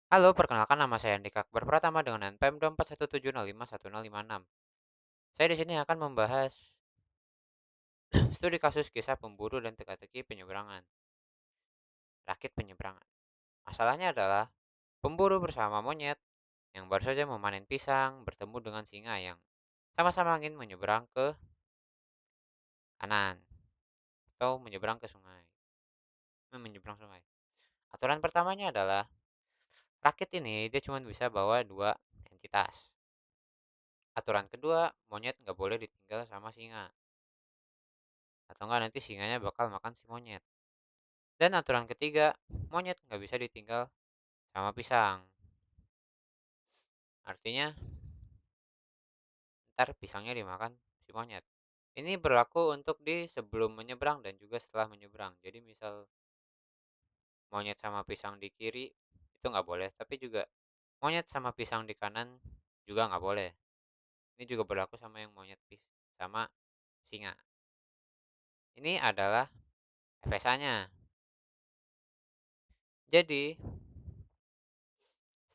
Halo, perkenalkan nama saya Andika Akbar Pratama dengan NPM 241705106. Saya di sini akan membahas studi kasus kisah pemburu dan teka-teki penyeberangan, rakit penyeberangan. Masalahnya adalah pemburu bersama monyet yang baru saja memanen pisang bertemu dengan singa yang sama-sama ingin menyeberang ke kanan atau menyeberang ke sungai, menyeberang sungai. Aturan pertamanya adalah rakit ini dia cuma bisa bawa dua entitas. Aturan kedua, monyet nggak boleh ditinggal sama singa. Atau enggak nanti singanya bakal makan si monyet. Dan aturan ketiga, monyet nggak bisa ditinggal sama pisang. Artinya, ntar pisangnya dimakan si monyet. Ini berlaku untuk di sebelum menyeberang dan juga setelah menyeberang. Jadi misal monyet sama pisang di kiri itu nggak boleh, tapi juga monyet sama pisang di kanan juga nggak boleh. Ini juga berlaku sama yang monyet sama singa. Ini adalah FSA-nya. Jadi,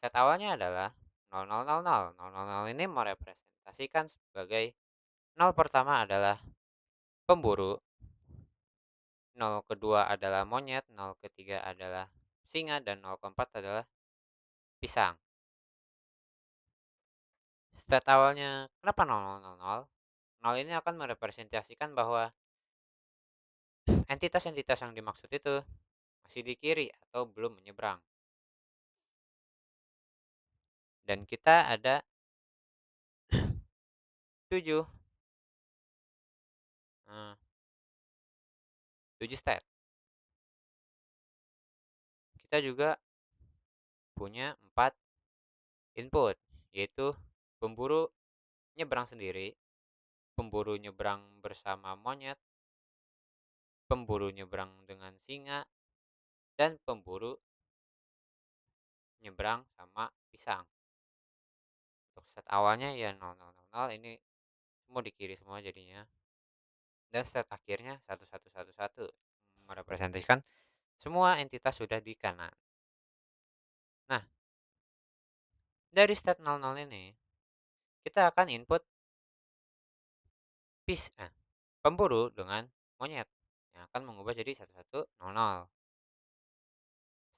set awalnya adalah 0000. 000 ini merepresentasikan sebagai 0 pertama adalah pemburu, 0 kedua adalah monyet, 0 ketiga adalah singa, dan 0 keempat adalah pisang. Stat awalnya kenapa 0000? 0 ini akan merepresentasikan bahwa entitas-entitas yang dimaksud itu masih di kiri atau belum menyeberang. Dan kita ada 7, 7 stat. Kita juga punya 4 input, yaitu pemburu nyebrang sendiri, pemburu nyebrang bersama monyet, pemburu nyebrang dengan singa, dan pemburu nyebrang sama pisang. Untuk set awalnya ya 0000, ini semua di kiri semua jadinya. Dan set akhirnya 1111 merepresentasikan semua entitas sudah di kanan. Nah, dari stat 00 ini kita akan input pemburu dengan monyet yang akan mengubah jadi 1100.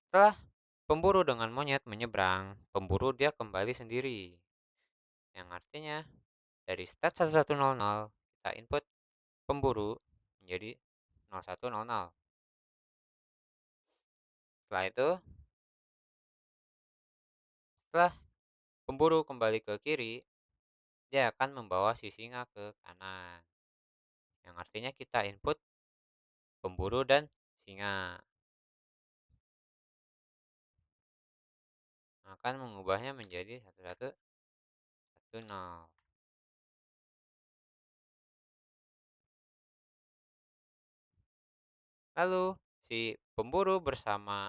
Setelah pemburu dengan monyet menyeberang, pemburu dia kembali sendiri. Yang artinya dari stat 1100 kita input pemburu menjadi 0100. Setelah itu, setelah pemburu kembali ke kiri, dia akan membawa si singa ke kanan. Yang artinya kita input pemburu dan singa. Akan mengubahnya menjadi 1110. Lalu si pemburu bersama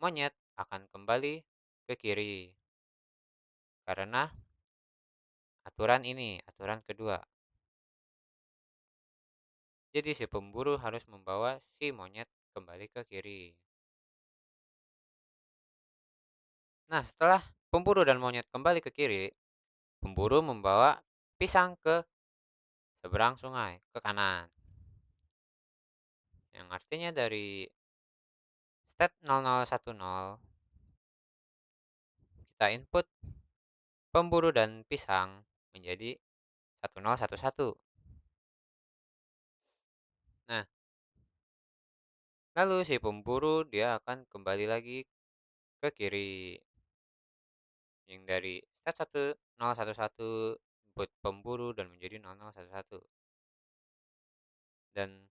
monyet akan kembali ke kiri. Karena aturan ini, aturan kedua. Jadi si pemburu harus membawa si monyet kembali ke kiri. Nah, setelah pemburu dan monyet kembali ke kiri, pemburu membawa pisang ke seberang sungai, ke kanan. Yang artinya dari stat 0010, kita input pemburu dan pisang menjadi 1011. Nah, lalu si pemburu dia akan kembali lagi ke kiri. Yang dari stat 1011 input pemburu dan menjadi 0011. Dan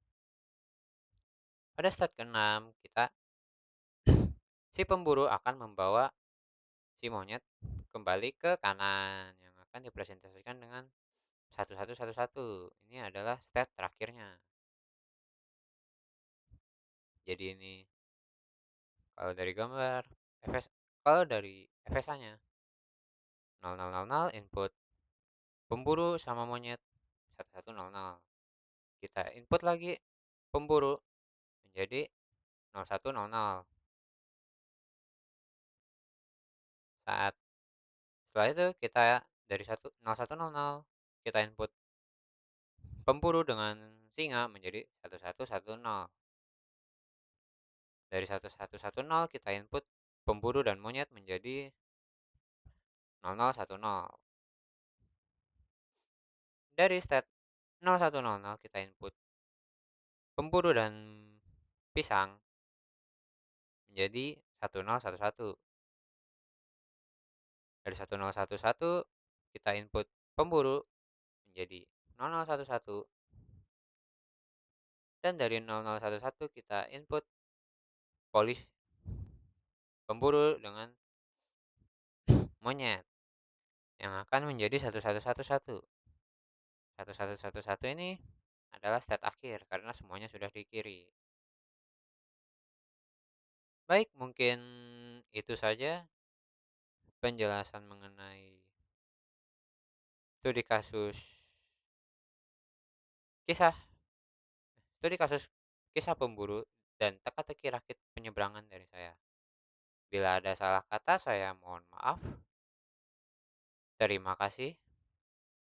pada stat ke-6 kita si pemburu akan membawa si monyet kembali ke kanan yang akan dipresentasikan dengan 1111. Ini adalah stat terakhirnya. Jadi ini kalau dari gambar FS kalau dari FSA-nya 0000 input pemburu sama monyet 1100. Kita input lagi pemburu menjadi 0100. Saat setelah itu kita dari 0100 kita input pemburu dengan singa menjadi 1110. Dari 1110 kita input pemburu dan monyet menjadi 0010. Dari state 0100 kita input pemburu dan pisang menjadi 1011. Dari 1011 kita input pemburu menjadi 0011 dan dari 0011 kita input polis pemburu dengan monyet yang akan menjadi 1111. 1111 ini adalah state akhir karena semuanya sudah di-kiri. Baik, mungkin itu saja penjelasan mengenai studi kasus kisah studi kasus kisah pemburu dan teka-teki rakit penyeberangan dari saya. Bila ada salah kata, saya mohon maaf. Terima kasih.